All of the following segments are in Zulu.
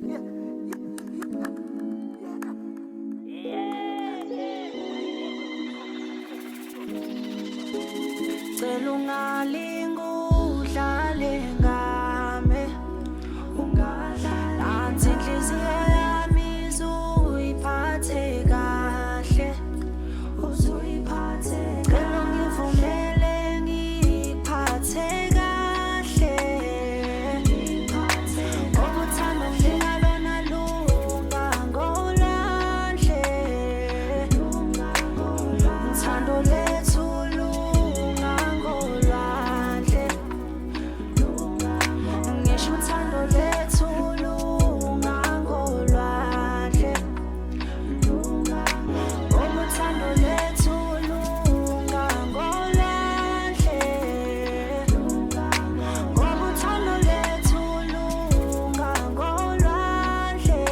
Cela ungalingi udlale ngami, nansi inhliziyo yami izuyiphathe kahle, cela ungivumele ngiyiphathe kahle, ngoba uthando ngingalona lungangolwandle, uthando lethu lungangolwandle, ngisho uthando lethu lungangolwandle, ngoba uthando lethu lungangolwandle, ngoba uthando lethu lungangolwandle.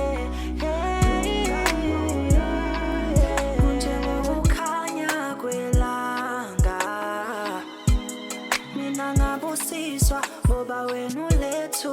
Kunjengokukhanya kwelanga, mina ngabusiswa ngoba wena ulethu